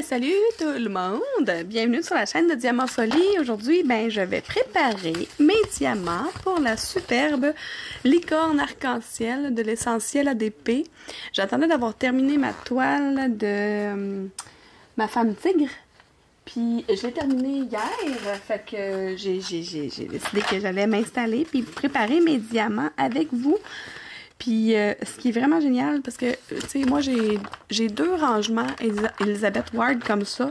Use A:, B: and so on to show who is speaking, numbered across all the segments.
A: Salut tout le monde! Bienvenue sur la chaîne de Diamant Folie. Aujourd'hui, je vais préparer mes diamants pour la superbe licorne arc-en-ciel de l'essentiel ADP. J'attendais d'avoir terminé ma toile de ma femme tigre. Puis je l'ai terminée hier, fait que j'ai décidé que j'allais m'installer puis préparer mes diamants avec vous. Puis, ce qui est vraiment génial, parce que, tu sais, moi, j'ai deux rangements Elizabeth Ward comme ça.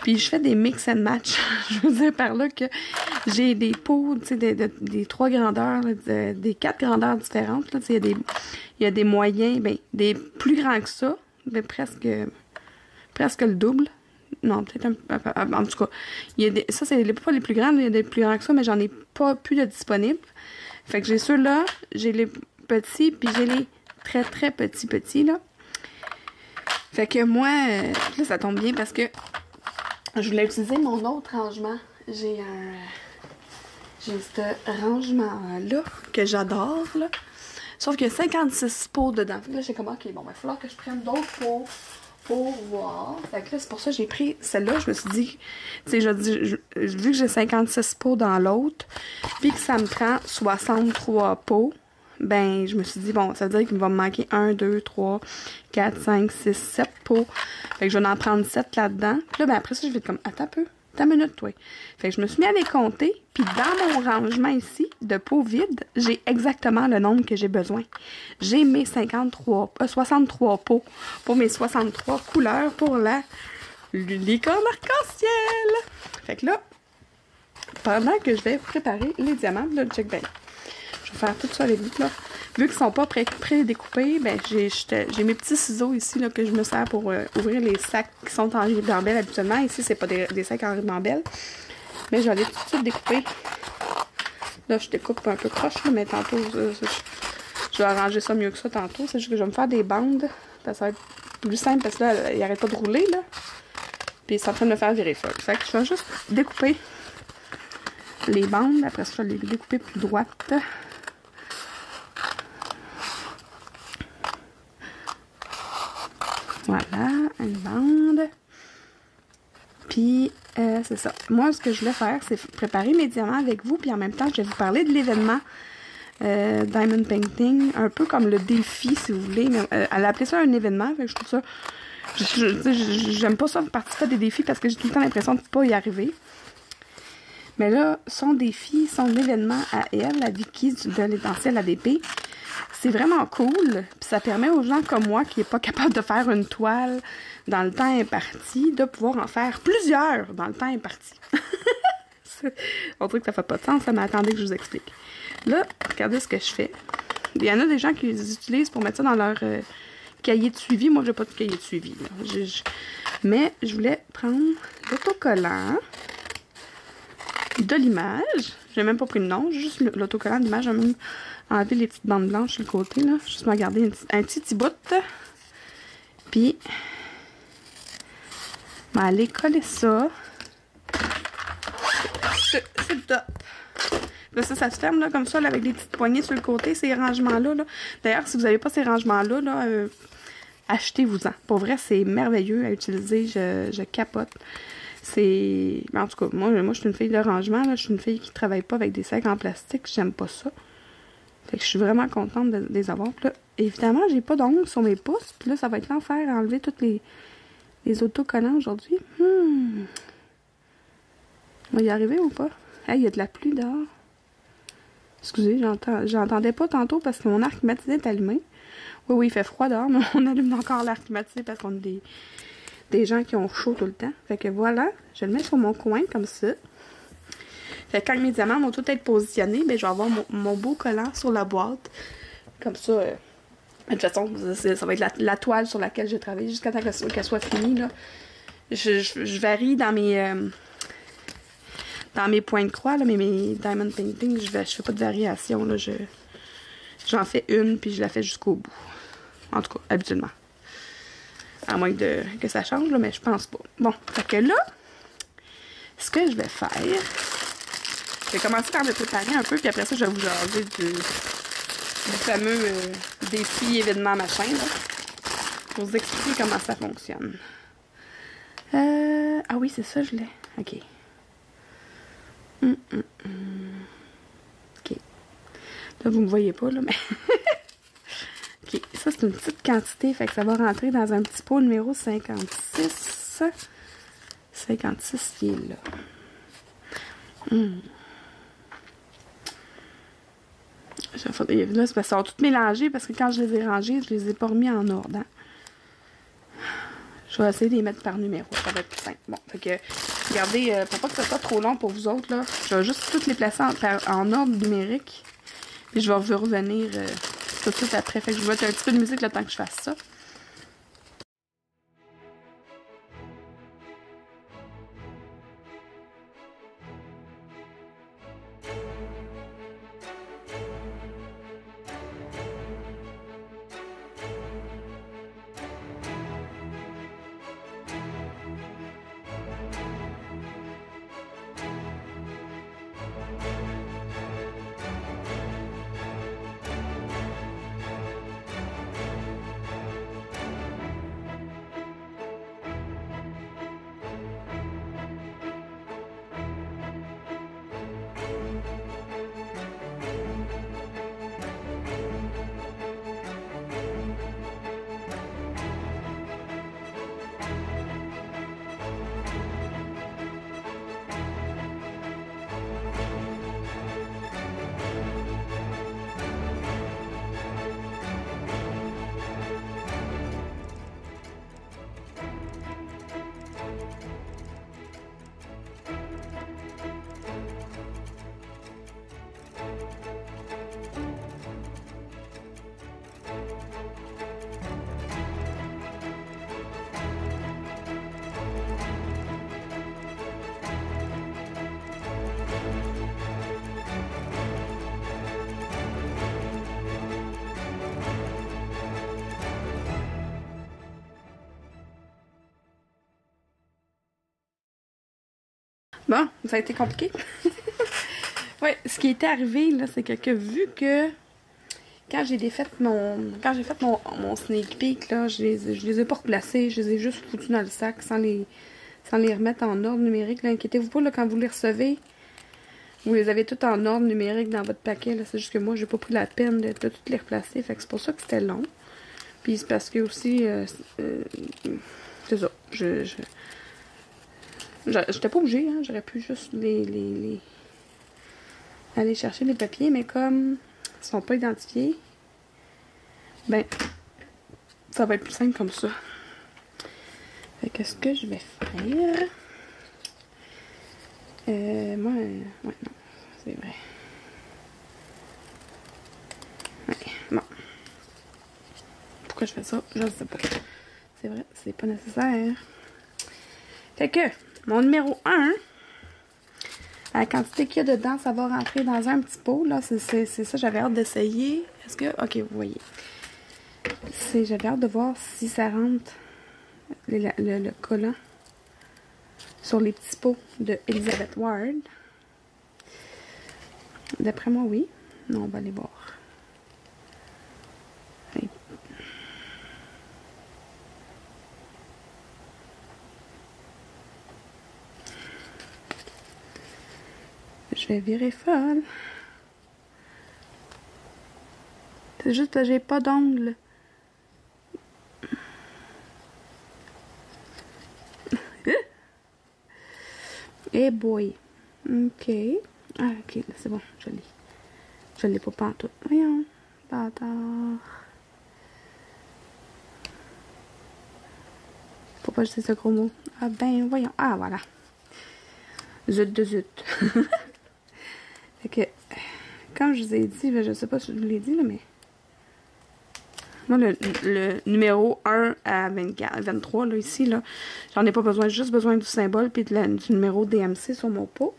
A: Puis, je fais des mix and match. Je veux dire par là que j'ai des pots, tu sais, des trois grandeurs, là, des quatre grandeurs différentes. Là, il y a des moyens, des plus grands que ça, mais presque le double. Non, peut-être en tout cas, ça, c'est pas les plus grands, il y a des plus grands que ça, mais j'en ai pas plus de disponibles. Fait que j'ai ceux-là, j'ai les petits, puis j'ai les très très petits là. Fait que moi, là ça tombe bien parce que je voulais utiliser mon autre rangement. J'ai ce rangement là que j'adore là. Sauf qu'il y a 56 pots dedans. Fait que là j'ai comme ok, bon, il va falloir que je prenne d'autres pots pour voir. Fait que là c'est pour ça que j'ai pris celle-là. Je me suis dit, tu sais, vu que j'ai 56 pots dans l'autre, puis que ça me prend 63 pots, je me suis dit, bon, ça veut dire qu'il va me manquer 1, 2, 3, 4, 5, 6, 7 pots. Fait que je vais en prendre 7 là-dedans. Puis là, après ça, je vais être comme, attends un peu, attends une minute, toi. Fait que je me suis mis à les compter. Puis dans mon rangement ici, de pots vides, j'ai exactement le nombre que j'ai besoin. J'ai mes 63 pots pour mes 63 couleurs pour la licorne arc-en-ciel. Fait que là, pendant que je vais préparer les diamants, là, check bien. Je vais faire tout ça avec vous, là. Vu qu'ils sont pas pré-découpés, j'ai mes petits ciseaux ici, là, que je me sers pour ouvrir les sacs qui sont en ribambelle habituellement. Ici, c'est pas des sacs en ribambelle. Mais je vais aller tout de suite découper. Là, je découpe un peu croche, là, mais tantôt, je vais arranger ça mieux que ça tantôt. C'est juste que je vais me faire des bandes. Ça va être plus simple parce que là, il arrête pas de rouler, là. Puis, c'est en train de me faire virer folle. Fait que je vais juste découper les bandes. Après ça, je vais les découper plus droites. Voilà, une bande. Puis, c'est ça. Moi, ce que je voulais faire, c'est préparer mes diamants avec vous. Puis en même temps, je vais vous parler de l'événement Diamond Painting. Un peu comme le défi, si vous voulez. Mais, elle a appelé ça un événement. Fait que je trouve ça... J'aime pas ça participer à des défis parce que j'ai tout le temps l'impression de ne pas y arriver. Mais là, son défi, son événement à elle, la Vicky de l'essentiel ADP, c'est vraiment cool. Puis ça permet aux gens comme moi qui n'est pas capable de faire une toile dans le temps imparti, de pouvoir en faire plusieurs dans le temps imparti. On dirait que ça fait pas de sens, mais attendez que je vous explique. Là, regardez ce que je fais. Il y en a des gens qui les utilisent pour mettre ça dans leur cahier de suivi. Moi, j'ai pas de cahier de suivi. Mais je voulais prendre l'autocollant de l'image. J'ai même pas pris le nom, juste l'autocollant d'image. J'ai même enlevé les petites bandes blanches sur le côté, là. Juste me garder un petit bout. Puis, on va aller coller ça. C'est le top. Là, ça se ferme, là, comme ça, là, avec des petites poignées sur le côté, ces rangements-là. Là. D'ailleurs, si vous n'avez pas ces rangements-là, là, achetez-vous-en. Pour vrai, c'est merveilleux à utiliser. Je capote. C'est... En tout cas, moi, je suis une fille de rangement, là. Je suis une fille qui travaille pas avec des sacs en plastique. J'aime pas ça. Fait que je suis vraiment contente de les avoir. Puis là, évidemment, j'ai pas d'ongles sur mes pouces. Puis là, ça va être l'enfer à enlever tous les autocollants aujourd'hui. On va y arriver ou pas? Hey, il y a de la pluie dehors. Excusez, j'entendais pas tantôt parce que mon air climatisé est allumé. Oui, il fait froid dehors, mais on allume encore l'air climatisé parce qu'on est des gens qui ont chaud tout le temps. Fait que voilà, je le mets sur mon coin comme ça. Fait que quand mes diamants vont tous être positionnés, je vais avoir mon beau collant sur la boîte. Comme ça, de toute façon, ça va être la toile sur laquelle je travaille jusqu'à temps qu'elle soit finie. Là. Je varie dans mes points de croix, là, mais mes Diamond Painting, je fais pas de variation. Là, j'en fais une, puis je la fais jusqu'au bout. En tout cas, habituellement. À moins que ça change, là, mais je pense pas. Bon, fait que là, ce que je vais faire, je vais commencer par me préparer un peu, puis après ça, je vais vous jaser du fameux défi événement machin, là, pour vous expliquer comment ça fonctionne. Ah oui, c'est ça, je l'ai. OK. OK. Là, vous me voyez pas, là, mais... OK. Ça, c'est une petite quantité, fait que ça va rentrer dans un petit pot numéro 56. 56 qui est là. Là, c'est parce que ça va tout mélanger, parce que quand je les ai rangés, je les ai pas remis en ordre. Hein? Je vais essayer de les mettre par numéro, ça va être plus simple. Bon, fait que, regardez, pour pas que ce soit trop long pour vous autres, là, je vais juste toutes les placer en ordre numérique. Puis je vais vous revenir tout de suite après. Fait que je vais mettre un petit peu de musique le temps que je fasse ça. Bon, ça a été compliqué. Ouais, ce qui était arrivé, là, c'est que vu que quand j'ai fait mon sneak peek, là, je les ai pas replacés, je les ai juste foutus dans le sac sans les remettre en ordre numérique. Inquiétez-vous pas, là, quand vous les recevez, vous les avez toutes en ordre numérique dans votre paquet. C'est juste que moi, j'ai pas pris la peine de toutes les replacer. Fait que c'est pour ça que c'était long. Puis c'est parce que aussi, c'est ça, j'étais pas obligée, hein, j'aurais pu juste aller chercher les papiers, mais comme ils sont pas identifiés, ben, ça va être plus simple comme ça. Fait que ce que je vais faire, moi, ouais, non, c'est vrai. Ouais, bon. Pourquoi je fais ça? Je ne sais pas. C'est vrai, c'est pas nécessaire. Fait que, mon numéro 1, la quantité qu'il y a dedans, ça va rentrer dans un petit pot. Là, c'est ça, j'avais hâte d'essayer. Est-ce que... Ok, vous voyez. J'avais hâte de voir si ça rentre, le collant, sur les petits pots de Elizabeth Ward. D'après moi, oui. Non, on va aller voir. Je vais virer folle. C'est juste que j'ai pas d'ongles. Eh boy. Ok. Ah, ok, c'est bon, je l'ai. Je l'ai pas pantoute. Voyons. Bâtard. Faut pas juste ce gros mot. Ah ben, voyons. Ah, voilà. Zut de zut. Fait que, comme je vous ai dit, je sais pas si je vous l'ai dit, là, mais... Moi, le numéro 1 à 23, là, ici, là, j'en ai pas besoin. J'ai juste besoin du symbole puis du numéro DMC sur mon pot.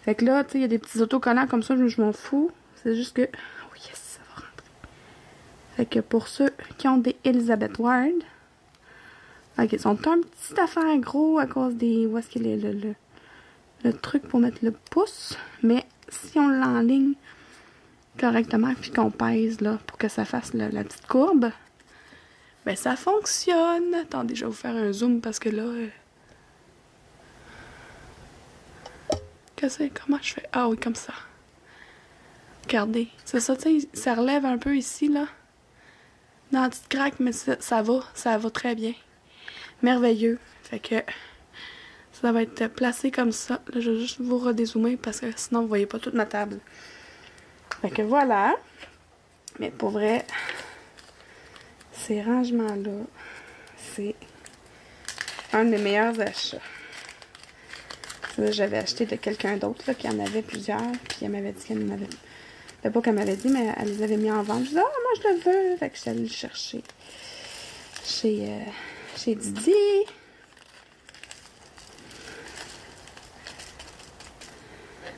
A: Fait que là, tu sais, il y a des petits autocollants comme ça, je m'en fous. C'est juste que... Oh yes, ça va rentrer. Fait que pour ceux qui ont des Elizabeth Ward, ok, ils sont un petit affaire gros à cause des... Où est-ce qu'il est le truc pour mettre le pouce. Mais si on l'enligne correctement puis qu'on pèse là pour que ça fasse la petite courbe, ben ça fonctionne. Attendez, je vais vous faire un zoom parce que là, Comment je fais? Ah oui, comme ça. Regardez. C'est ça, tu sais, ça relève un peu ici, là. Dans la petite craque, mais ça va très bien. Merveilleux. Fait que ça va être placé comme ça. Là, je vais juste vous redézoomer parce que sinon, vous voyez pas toute ma table. Fait que voilà. Mais pour vrai, ces rangements-là, c'est un de mes meilleurs achats. J'avais acheté de quelqu'un d'autre qui en avait plusieurs. Puis elle m'avait dit qu'elle m'avait... Pas qu'elle m'avait dit, mais elle les avait mis en vente. Je disais, ah, moi je le veux. Fait que je suis allée le chercher chez Didi.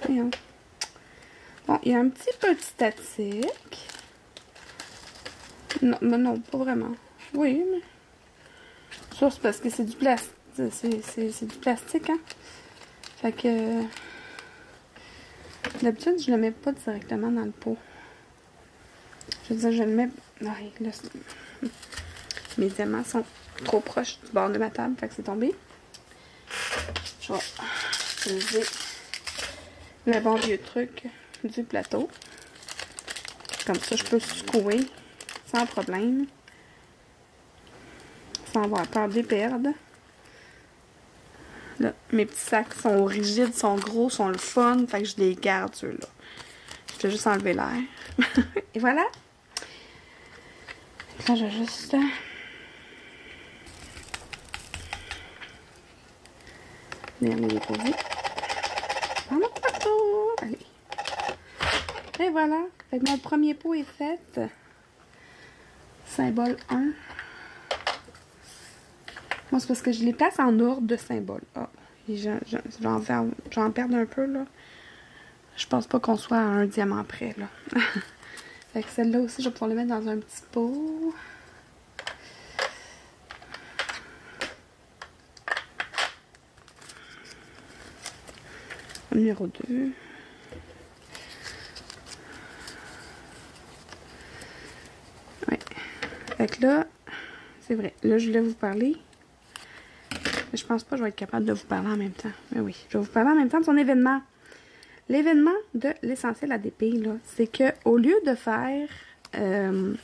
A: Voyons. Bon, il y a un petit peu de statique. Non, mais non, pas vraiment. Oui, mais... Ça, c'est parce que c'est du plastique. C'est du plastique, hein? Fait que... D'habitude, je le mets pas directement dans le pot. Je veux dire, je le mets... Ouais, là, mes diamants sont trop proches du bord de ma table, fait que c'est tombé. Je vais utiliser le bon vieux truc du plateau. Comme ça, je peux secouer sans problème. Sans avoir peur de les perdre. Là, mes petits sacs sont rigides, sont gros, sont le fun. Fait que je les garde, ceux-là. Je vais juste enlever l'air. Et voilà. Là, je vais juste... venir les déposer dans mon plateau. Allez. Et voilà. Fait que mon premier pot est fait. Symbole 1. Moi, c'est parce que je les place en ordre de symbole. Ah, j'en perds un peu, là. Je pense pas qu'on soit à un diamant près, là. Fait que celle-là aussi, je vais pouvoir les mettre dans un petit pot. Numéro 2. Ouais. Fait que là, c'est vrai. Là, je voulais vous parler. Je pense pas que je vais être capable de vous parler en même temps. Mais oui, je vais vous parler en même temps de son événement. L'événement de l'essentiel ADP, là, c'est que au lieu de faire un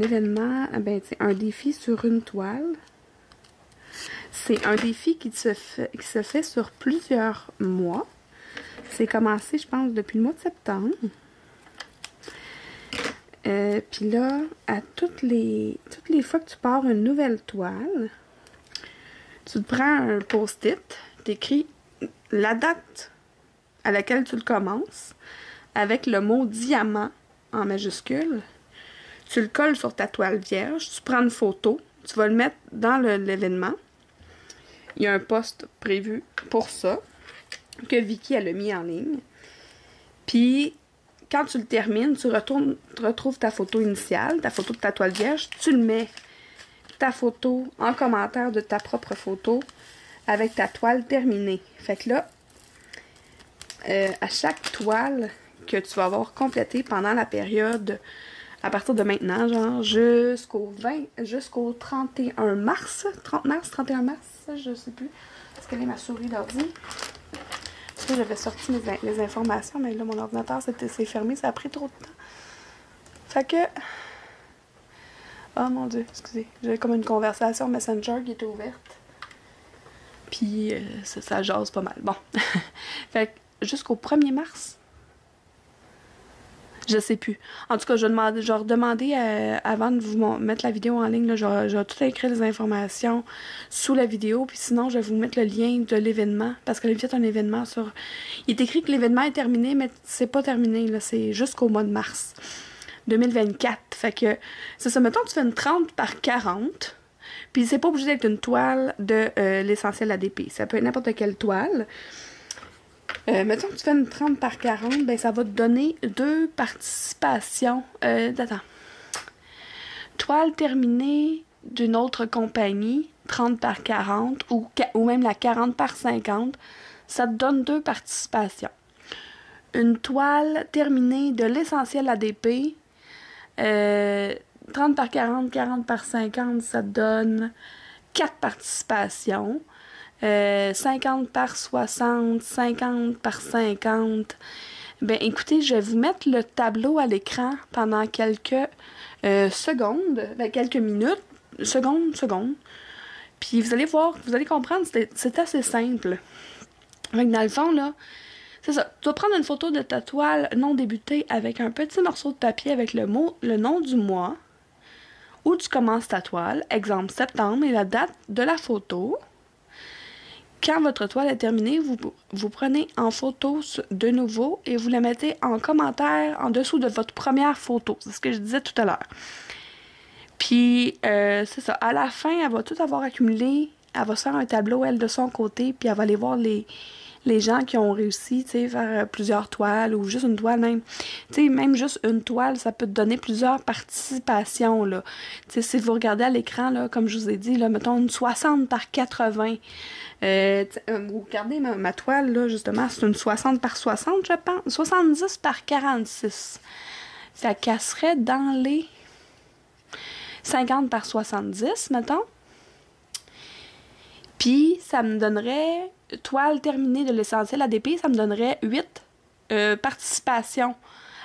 A: événement, ben, un défi sur une toile, c'est un défi qui se fait sur plusieurs mois. C'est commencé, je pense, depuis le mois de septembre. Puis là, à toutes les fois que tu pars une nouvelle toile, tu te prends un post-it, tu écris la date à laquelle tu le commences, avec le mot diamant en majuscule. Tu le colles sur ta toile vierge, tu prends une photo, tu vas le mettre dans l'événement. Il y a un post prévu pour ça, que Vicky elle a mis en ligne. Puis, quand tu le termines, tu retrouves ta photo initiale, ta photo de ta toile vierge, tu le mets, ta photo, en commentaire de ta propre photo, avec ta toile terminée. Fait que là, à chaque toile que tu vas avoir complétée pendant la période, à partir de maintenant, genre jusqu'au 31 mars, 30 mars, 31 mars, je sais plus. Est-ce qu'elle est ma souris d'ordi? Parce que j'avais sorti les informations, mais là, mon ordinateur s'est fermé, ça a pris trop de temps. Fait que... Oh mon Dieu, excusez. J'avais comme une conversation Messenger qui était ouverte. Puis ça jase pas mal. Bon. Fait que jusqu'au 1er mars, je sais plus. En tout cas, je vais redemander avant de vous mettre la vidéo en ligne, là, je vais tout écrire les informations sous la vidéo. Puis sinon, je vais vous mettre le lien de l'événement. Parce qu'elle a fait un événement sur... Il est écrit que l'événement est terminé, mais c'est pas terminé. Là, c'est jusqu'au mois de mars 2024. Fait que, c'est ça. Mettons, tu fais une 30 par 40. Puis c'est pas obligé d'être une toile de l'essentiel ADP. Ça peut être n'importe quelle toile. Mettons que tu fais une 30 par 40, ben ça va te donner 2 participations. Attends. Toile terminée d'une autre compagnie, 30 par 40, ou même la 40 par 50, ça te donne 2 participations. Une toile terminée de l'essentiel ADP, 30 par 40, 40 par 50, ça te donne 4 participations. 50 par 60, 50 par 50. Ben écoutez, je vais vous mettre le tableau à l'écran pendant quelques secondes, ben, quelques minutes, secondes. Puis vous allez voir, vous allez comprendre, c'est assez simple. Donc dans le fond, là, c'est ça. Tu vas prendre une photo de ta toile non débutée avec un petit morceau de papier avec le nom du mois où tu commences ta toile, exemple septembre, et la date de la photo. Quand votre toile est terminée, vous prenez en photo de nouveau et vous la mettez en commentaire en dessous de votre première photo. C'est ce que je disais tout à l'heure. Puis, c'est ça. À la fin, elle va tout avoir accumulé. Elle va se faire un tableau, elle, de son côté. Puis, elle va aller voir les gens qui ont réussi, tu sais, faire plusieurs toiles ou juste une toile même. Tu sais, même juste une toile, ça peut te donner plusieurs participations, là. Tu sais, si vous regardez à l'écran, là, comme je vous ai dit, là, mettons une 60 par 80. Vous regardez ma toile, là, justement, c'est une 60 par 60, je pense. 70 par 46. Ça casserait dans les 50 par 70, mettons. Puis, ça me donnerait, toile terminée de l'essentiel ADP, ça me donnerait 8 participations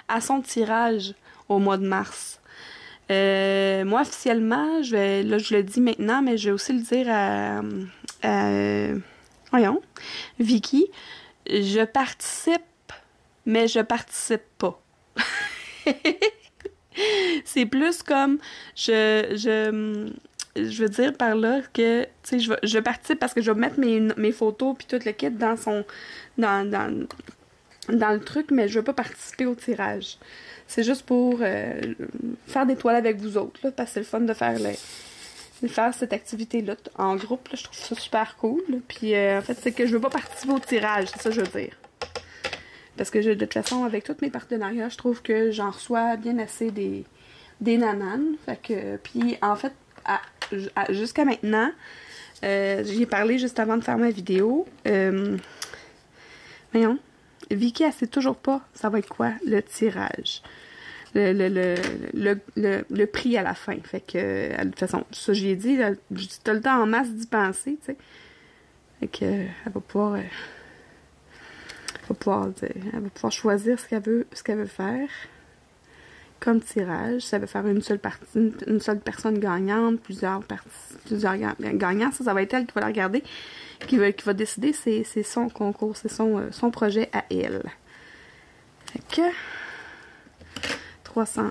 A: à son tirage au mois de mars. Moi, officiellement, je le dis maintenant, mais je vais aussi le dire à Vicky, je participe, mais je participe pas. C'est plus comme je veux dire par là que tu sais je participe parce que je vais mettre mes photos puis tout le kit dans le truc, mais je veux pas participer au tirage. C'est juste pour faire des toiles avec vous autres, là, parce que c'est le fun de faire cette activité-là en groupe. Là, je trouve ça super cool. Là. Puis en fait, c'est que je veux pas participer au tirage, c'est ça que je veux dire. Parce que de toute façon, avec tous mes partenariats, je trouve que j'en reçois bien assez des nananes. Fait que, puis en fait, jusqu'à maintenant, j'y ai parlé juste avant de faire ma vidéo. Voyons, Vicky, elle sait toujours pas ça va être quoi le tirage. Le prix à la fin. Fait que, de toute façon, ça, j'y ai dit, t'as le temps en masse d'y penser, tu sais. Fait que, elle va pouvoir choisir ce qu'elle veut faire comme tirage. Ça veut faire une seule personne gagnante, plusieurs gagnants. Ça va être elle qui va la regarder, qui va décider. C'est son concours, c'est son projet à elle. Fait que 300,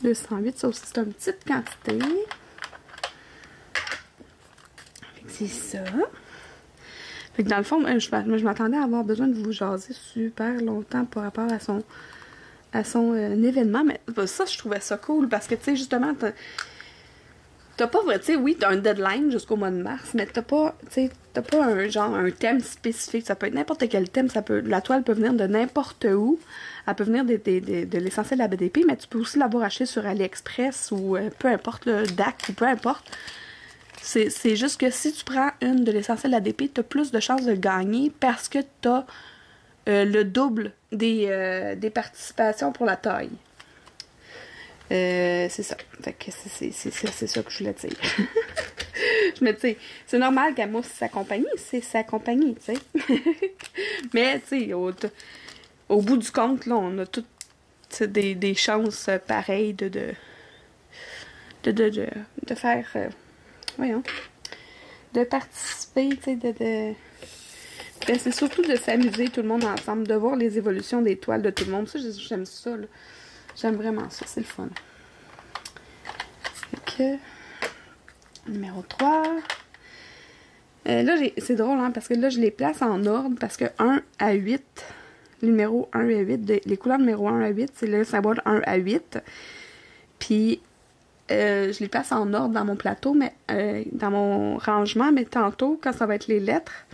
A: 208, ça aussi c'est une petite quantité. Fait que c'est ça. Fait que dans le fond, je m'attendais à avoir besoin de vous jaser super longtemps par rapport à son événement, mais ça, je trouvais ça cool parce que, tu sais, justement, t'as pas, tu sais, oui, t'as un deadline jusqu'au mois de mars, mais t'as pas un thème spécifique. Ça peut être n'importe quel thème, la toile peut venir de n'importe où. Elle peut venir de l'essentiel ABDP, mais tu peux aussi l'avoir acheté sur AliExpress ou peu importe, le DAC ou peu importe. C'est juste que si tu prends une de l'essentiel ADP, tu as plus de chances de gagner parce que tu as le double des participations pour la taille. C'est ça. Fait que c'est ça que je voulais dire. Je me dis, c'est normal qu'elle mousse sa compagnie, c'est sa compagnie, tu sais. Mais, tu sais, au bout du compte, là, on a toutes des chances pareilles de faire... voyons, de participer, tu sais, ben, c'est surtout de s'amuser tout le monde ensemble, de voir les évolutions des toiles de tout le monde. Ça, j'aime ça, là. J'aime vraiment ça, c'est le fun. Fait que, numéro 3. Là, c'est drôle, hein, parce que là, je les place en ordre, parce que 1 à 8, numéro 1 à 8, les couleurs numéro 1 à 8, c'est le symbole 1 à 8. Puis, je les place en ordre dans mon plateau, mais dans mon rangement, mais tantôt, quand ça va être les lettres,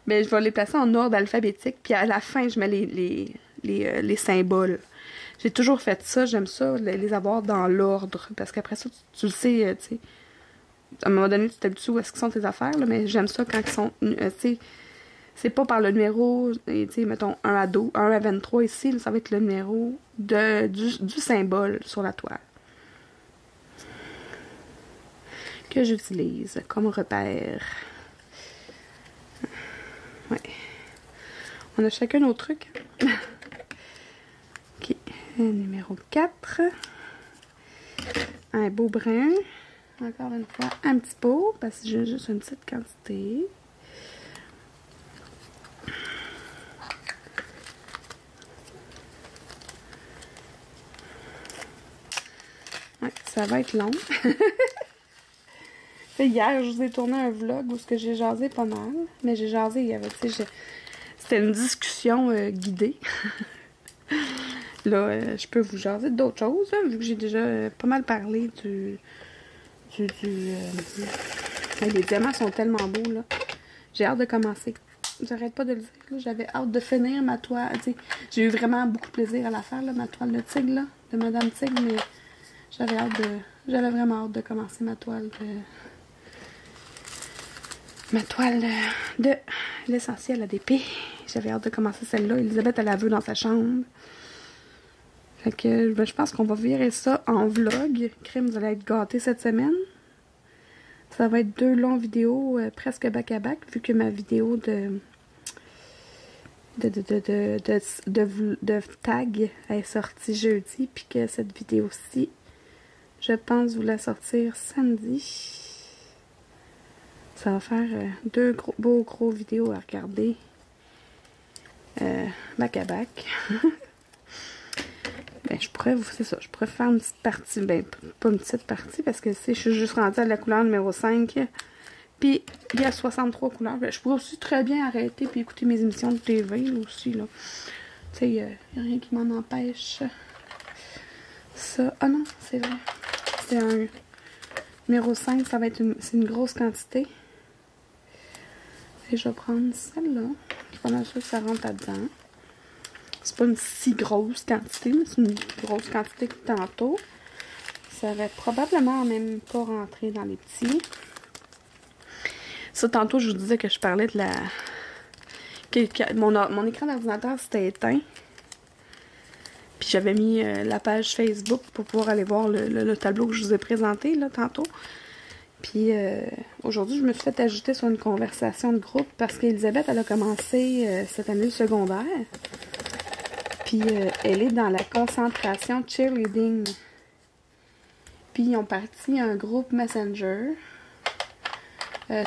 A: ben, je vais les placer en ordre alphabétique, puis à la fin, je mets les symboles. J'ai toujours fait ça, j'aime ça, les avoir dans l'ordre, parce qu'après ça, tu le sais, tu sais, à un moment donné, tu t'habitues où est-ce qu'ils sont tes affaires, là, mais j'aime ça quand ils sont, tu sais, c'est pas par le numéro, tu sais, mettons 1 à 12, 1 à 23 ici, là, ça va être le numéro du symbole sur la toile. que j'utilise comme repère. Ouais. On a chacun nos trucs. Ok. Numéro 4. Un beau brun. Encore une fois, un petit pot, parce que j'ai juste une petite quantité. Ouais, ça va être long. Hier, je vous ai tourné un vlog où j'ai jasé pas mal. Mais j'ai jasé, il y avait, c'était une discussion guidée. Là, je peux vous jaser d'autres choses, là, vu que j'ai déjà pas mal parlé les diamants sont tellement beaux, là. J'ai hâte de commencer. J'arrête pas de le dire, j'avais hâte de finir ma toile. J'ai eu vraiment beaucoup de plaisir à la faire, là, ma toile de tigre, là, de Madame Tigre, mais j'avais vraiment hâte de commencer ma toile de l'essentiel ADP. J'avais hâte de commencer celle-là. Elisabeth, elle la veut dans sa chambre. Fait que je pense qu'on va virer ça en vlog. Crème, vous allez être gâtés cette semaine. Ça va être 2 longues vidéos presque back-à-back, vu que ma vidéo de tag est sortie jeudi, puis que cette vidéo-ci, je pense vous la sortir samedi. Ça va faire 2 beaux gros vidéos à regarder back-à-back. Ben, je pourrais faire une petite partie, ben, pas une petite partie, parce que je suis juste rendue à la couleur numéro 5, puis il y a 63 couleurs. Ben, je pourrais aussi très bien arrêter puis écouter mes émissions de TV, là, aussi, là. Tu sais, il n'y a rien qui m'en empêche. Ça, ah non, c'est vrai. C'est un numéro 5, ça va être c'est une grosse quantité. Et je vais prendre celle-là. Je suis pas mal sûre que ça rentre là-dedans. C'est pas une si grosse quantité, mais c'est une grosse quantité que tantôt. Ça va probablement même pas rentrer dans les petits. Ça, tantôt, je vous disais que je parlais de la... Mon écran d'ordinateur s'était éteint. Puis j'avais mis la page Facebook pour pouvoir aller voir le tableau que je vous ai présenté, là, tantôt. Puis aujourd'hui, je me suis fait ajouter sur une conversation de groupe parce qu'Elisabeth, elle a commencé cette année le secondaire. Puis elle est dans la concentration cheerleading. Puis ils ont parti un groupe Messenger.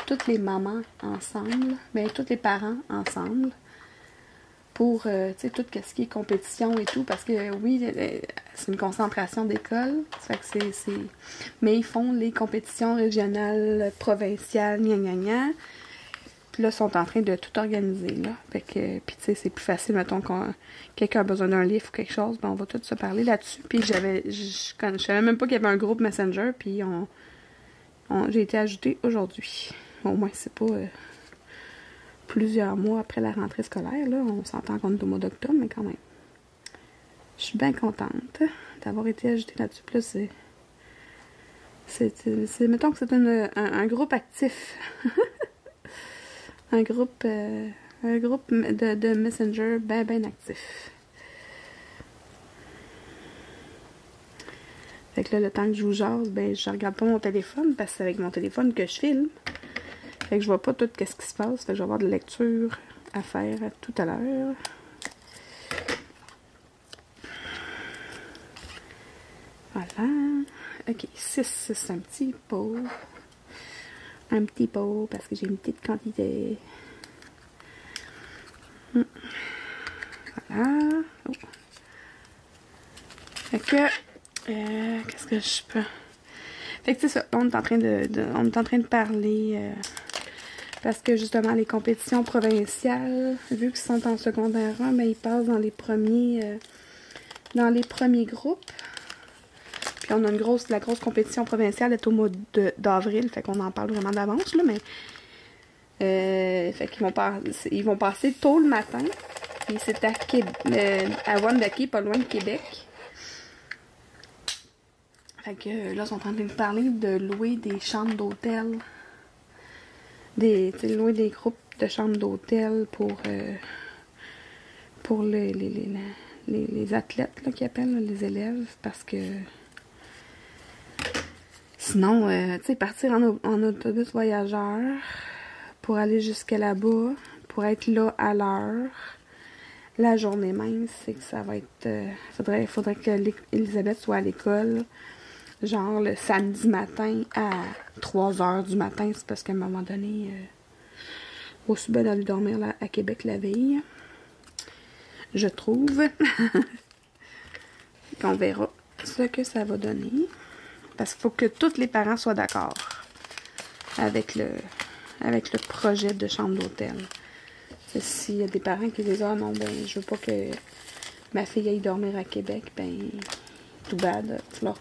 A: Toutes les mamans ensemble. Mais tous les parents ensemble. Pour, tu sais, tout ce qui est compétition et tout. Parce que oui, c'est une concentration d'école. Ça fait que c'est... Mais ils font les compétitions régionales, provinciales, gna gna gna. Puis là, ils sont en train de tout organiser, là. Fait que, puis tu sais, c'est plus facile, mettons, quand quelqu'un a besoin d'un livre ou quelque chose, ben on va tous se parler là-dessus. Puis je savais même pas qu'il y avait un groupe Messenger, puis j'ai été ajoutée aujourd'hui. Au moins, c'est pas plusieurs mois après la rentrée scolaire, là. On s'entend qu'on est au mois d'octobre, mais quand même. Je suis bien contente d'avoir été ajoutée là-dessus. Puis là, mettons que c'est un groupe actif. un groupe de Messenger bien actif. Fait que là, le temps que je vous jase, ben, je regarde pas mon téléphone parce que c'est avec mon téléphone que je filme. Fait que je vois pas tout ce qui se passe. Fait que je vais avoir de la lecture à faire tout à l'heure. Voilà. Ok, 6, c'est un petit pot. Un petit pot parce que j'ai une petite quantité. Voilà. Oh. Fait que, qu'est-ce que je peux... Fait que c'est ça, on est en train de parler, parce que justement les compétitions provinciales, vu qu'ils sont en secondaire 1, ben ils passent dans les premiers groupes. Puis on a la grosse compétition provinciale est au mois d'avril, fait qu'on en parle vraiment d'avance, là, mais... fait qu'ils vont passer tôt le matin. Puis c'est à Wendake, pas loin de Québec. Fait que là, ils sont en train de parler de louer des chambres d'hôtel. Louer des groupes de chambres d'hôtel pour les athlètes là, qui appellent, là, les élèves, parce que Sinon, tu sais, partir en autobus voyageur pour aller jusqu'à là-bas, pour être là à l'heure, la journée même, c'est que ça va être... faudrait que Elisabeth soit à l'école, genre le samedi matin à 3 h du matin. C'est parce qu'à un moment donné, aussi bien d'aller dormir là, à Québec la veille, je trouve. On verra ce que ça va donner. Parce qu'il faut que tous les parents soient d'accord avec le projet de chambre d'hôtel. S'il y a des parents qui disent « Ah non, ben je veux pas que ma fille aille dormir à Québec », ben tout bad. Il va falloir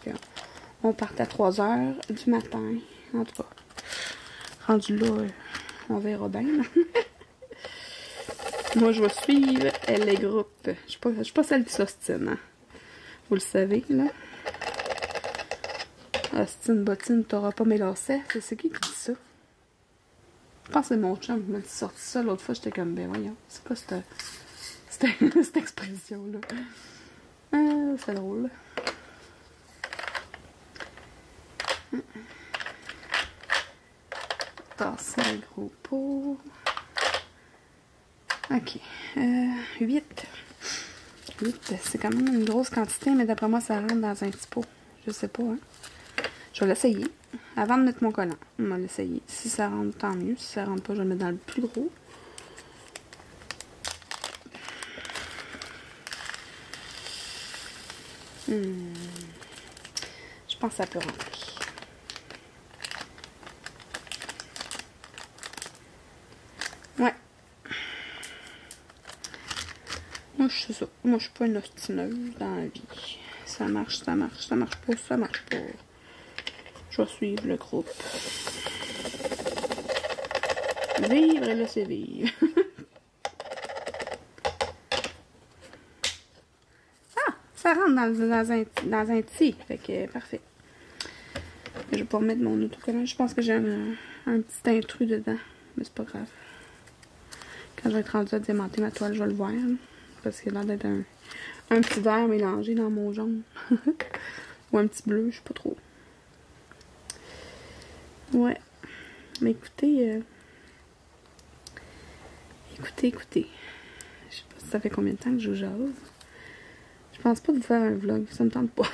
A: qu'on parte à 3 h du matin. En tout cas, rendu là, on verra bien. Moi, je vais suivre les groupes. Je suis pas celle qui s'ostine, hein. Vous le savez, là. Ostine, bottine, t'auras pas mes lacets. C'est qui dit ça? Je pense que c'est mon chum qui m'a sorti ça l'autre fois. J'étais comme, ben voyons, c'est quoi cette expression-là? C'est drôle. Tasser les gros pots. Ok. 8. 8, c'est quand même une grosse quantité, mais d'après moi, ça rentre dans un petit pot. Je sais pas, hein. Je vais l'essayer. Avant de mettre mon collant, on va l'essayer. Si ça rentre, tant mieux. Si ça rentre pas, je vais le mettre dans le plus gros. Je pense que ça peut rentrer. Ouais. Moi, je sais ça. Moi, je suis pas une ostineuse dans la vie. Ça marche, ça marche, ça marche pas, ça marche pas. Je vais suivre le groupe. Vivre, laisser vivre. Ah! Ça rentre dans un petit. Fait que, parfait. Je vais pas remettre mon autocollant. Je pense que j'ai un petit intrus dedans. Mais c'est pas grave. Quand je vais être rendue à diamanter ma toile, je vais le voir. Là, parce qu'il a l'air d'être un petit vert mélangé dans mon jaune. Ou un petit bleu, je sais pas trop. Ouais. Mais écoutez, écoutez. Je sais pas si ça fait combien de temps que je vous jase. Je pense pas de vous faire un vlog. Ça me tente pas.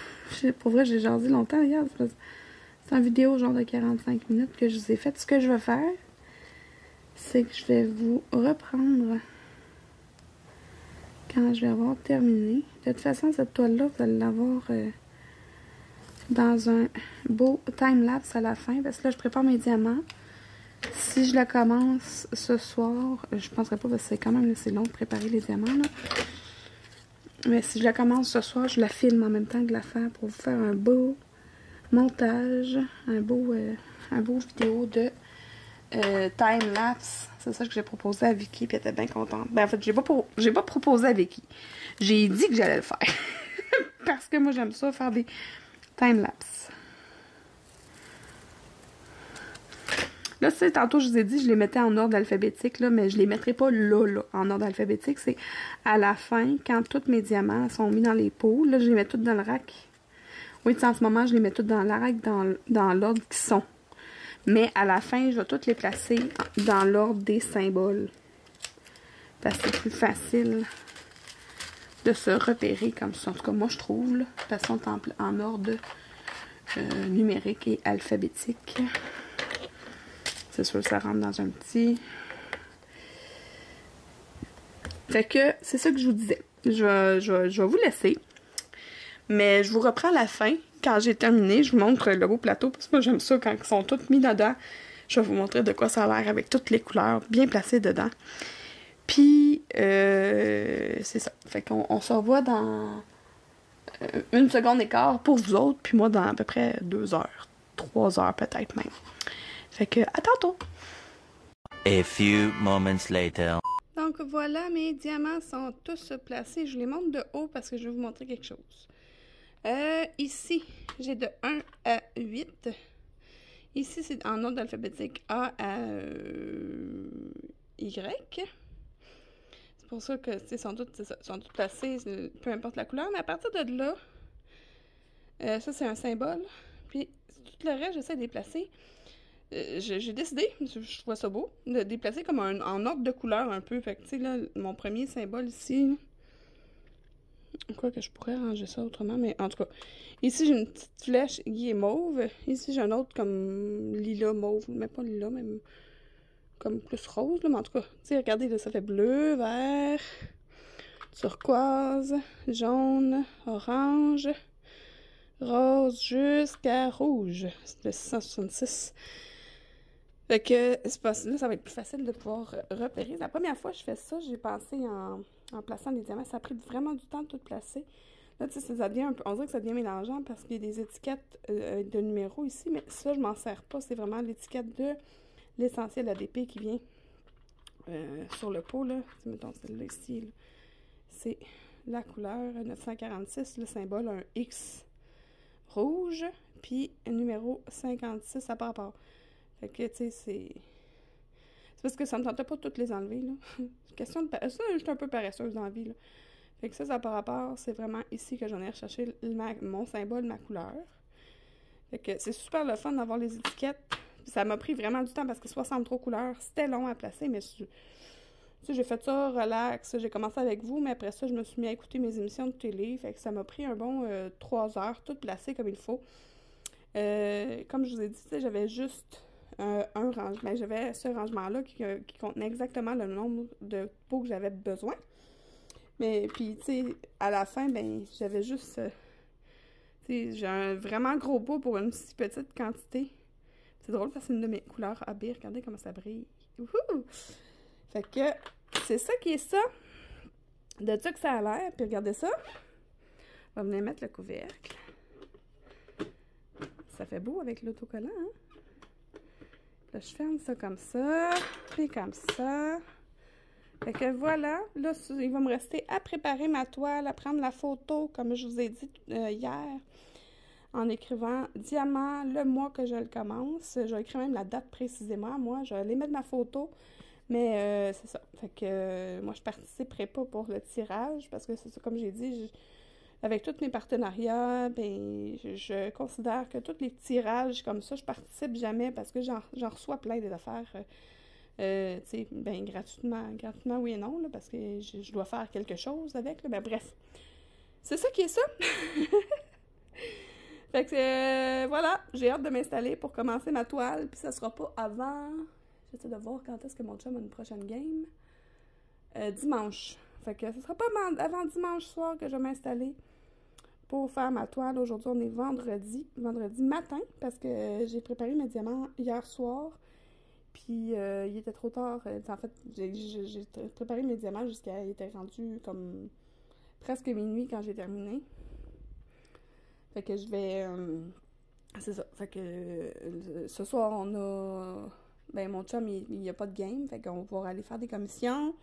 A: Pour vrai, j'ai jasé longtemps. Regarde, c'est une vidéo genre de 45 minutes que je vous ai faite. Ce que je vais faire, c'est que je vais vous reprendre quand je vais avoir terminé. De toute façon, cette toile-là, vous allez l'avoir dans un beau time-lapse à la fin. Parce que là, je prépare mes diamants. Si je la commence ce soir, je penserais pas parce que c'est quand même assez long de préparer les diamants, là. Mais si je la commence ce soir, je la filme en même temps que de la faire pour vous faire un beau montage, un beau vidéo de time-lapse. C'est ça que j'ai proposé à Vicky, puis elle était bien contente. Ben, en fait, j'ai pas proposé à Vicky. J'ai dit que j'allais le faire. Parce que moi, j'aime ça, faire des time-lapse. Là, tu sais, tantôt, je vous ai dit, je les mettais en ordre alphabétique, là, mais je les mettrai pas là, en ordre alphabétique. C'est à la fin, quand tous mes diamants sont mis dans les pots. Là, je les mets tous dans le rack. Oui, tu sais, en ce moment, je les mets tous dans le rack, dans l'ordre qu'ils sont. Mais à la fin, je vais toutes les placer dans l'ordre des symboles. Parce que c'est plus facile de se repérer comme ça. En tout cas, moi, je trouve, là, de façon en ordre numérique et alphabétique. C'est sûr que ça rentre dans un petit. Fait que, c'est ça que je vous disais. Je vais vous laisser. Mais je vous reprends à la fin. Quand j'ai terminé, je vous montre le beau plateau. Parce que moi, j'aime ça quand ils sont tous mis dedans. Je vais vous montrer de quoi ça a l'air avec toutes les couleurs bien placées dedans. Puis, c'est ça. Fait qu'on se revoit dans 1 seconde et quart pour vous autres. Puis moi, dans à peu près 2 heures. 3 heures peut-être même. Fait que, à tantôt!
B: A few moments later.
A: Donc voilà, mes diamants sont tous placés. Je les montre de haut parce que je vais vous montrer quelque chose. Ici, j'ai de 1 à 8. Ici, c'est en ordre alphabétique A à Y. C'est pour ça que ils sont tous placés, peu importe la couleur. Mais à partir de là, ça c'est un symbole. Puis tout le reste, j'essaie de les placer. J'ai décidé, je trouve ça beau, de les placer comme en ordre de couleur un peu. Fait que, tu sais, là, mon premier symbole ici... Quoi que je pourrais ranger ça autrement, mais en tout cas, ici j'ai une petite flèche qui est mauve. Ici j'ai un autre comme lilas mauve, mais pas lilas, même comme plus rose, là, mais en tout cas, tu sais, regardez, là, ça fait bleu, vert, turquoise, jaune, orange, rose, jusqu'à rouge. C'est le 666. Fait que, c'est pas, là, ça va être plus facile de pouvoir repérer. La première fois que je fais ça, j'ai pensé en plaçant les diamants. Ça a pris vraiment du temps de tout placer. Là, tu sais, ça devient on dirait que ça devient mélangeant parce qu'il y a des étiquettes de numéros ici, mais ça, je m'en sers pas. C'est vraiment l'étiquette de l'essentiel ADP qui vient sur le pot, là. Mettons celle-là ici, c'est la couleur 946, le symbole, un X rouge, puis numéro 56, ça part rapport. Fait que, tu sais, c'est parce que ça me tentait pas de toutes les enlever, là. Question de... Ça, je suis un peu paresseuse dans la vie, là. Fait que ça par rapport, c'est vraiment ici que j'en ai recherché mon symbole, ma couleur. Fait que c'est super le fun d'avoir les étiquettes. Ça m'a pris vraiment du temps parce que 63 couleurs, c'était long à placer, mais tu sais, j'ai fait ça relax. J'ai commencé avec vous, mais après ça, je me suis mis à écouter mes émissions de télé. Fait que ça m'a pris un bon 3 heures, tout placé comme il faut. Comme je vous ai dit, j'avais juste un rangement. J'avais ce rangement-là qui contenait exactement le nombre de pots que j'avais besoin. Mais puis, tu sais, à la fin, ben, j'avais juste... tu sais, j'ai un vraiment gros pot pour une si petite quantité. C'est drôle parce que c'est une de mes couleurs AB. Regardez comment ça brille. Wouhou! Fait que c'est ça qui est ça. De ça que ça a l'air. Puis regardez ça. On va venir mettre le couvercle. Ça fait beau avec l'autocollant, hein? Là, je ferme ça comme ça. Puis comme ça. Fait que voilà. Là, il va me rester à préparer ma toile, à prendre la photo, comme je vous ai dit hier, en écrivant diamant, le mois que je le commence. Je vais écrire même la date précisément. Moi, je vais aller mettre ma photo. Mais c'est ça. Fait que moi, je participerai pas pour le tirage parce que c'est ça, comme j'ai dit, avec tous mes partenariats, ben, je considère que tous les tirages comme ça, je participe jamais parce que j'en reçois plein des affaires, tu sais, ben, gratuitement oui et non, là, parce que je dois faire quelque chose avec, là, ben, bref. C'est ça qui est ça! Fait que, voilà, j'ai hâte de m'installer pour commencer ma toile, puis ça sera pas avant... J'essaie de voir quand est-ce que mon chum a une prochaine game. Dimanche. Fait que ce sera pas avant dimanche soir que je vais m'installer pour faire ma toile. Aujourd'hui, on est vendredi matin, parce que j'ai préparé mes diamants hier soir. Puis, il était trop tard. En fait, j'ai préparé mes diamants jusqu'à... Il était rendu comme presque minuit quand j'ai terminé. Fait que je vais... c'est ça. Fait que ce soir, on a... Ben, mon chum, il n'y a pas de game, fait qu'on va pouvoir aller faire des commissions,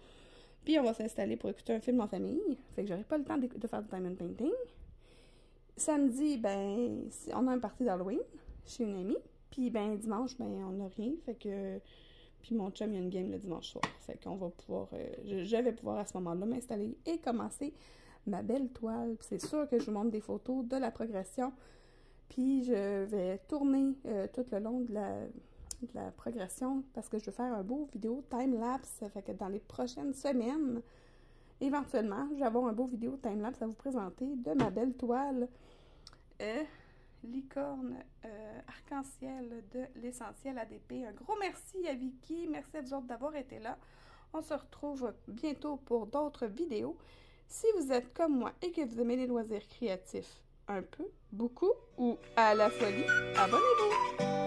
A: puis on va s'installer pour écouter un film en famille, fait que j'aurai pas le temps de faire du diamond painting. Samedi, ben, on a un party d'Halloween chez une amie, puis ben, dimanche, ben, on n'a rien, fait que... Puis mon chum, il y a une game le dimanche soir, fait qu'on va pouvoir... je vais pouvoir à ce moment-là m'installer et commencer ma belle toile. Puis c'est sûr que je vous montre des photos de la progression, puis je vais tourner tout le long de la progression parce que je veux faire un beau vidéo time-lapse. Fait que dans les prochaines semaines, éventuellement, je vais avoir un beau vidéo time-lapse à vous présenter de ma belle toile licorne arc-en-ciel de l'essentiel ADP. Un gros merci à Vicky. Merci à vous autres d'avoir été là. On se retrouve bientôt pour d'autres vidéos. Si vous êtes comme moi et que vous aimez les loisirs créatifs un peu, beaucoup ou à la folie, abonnez-vous!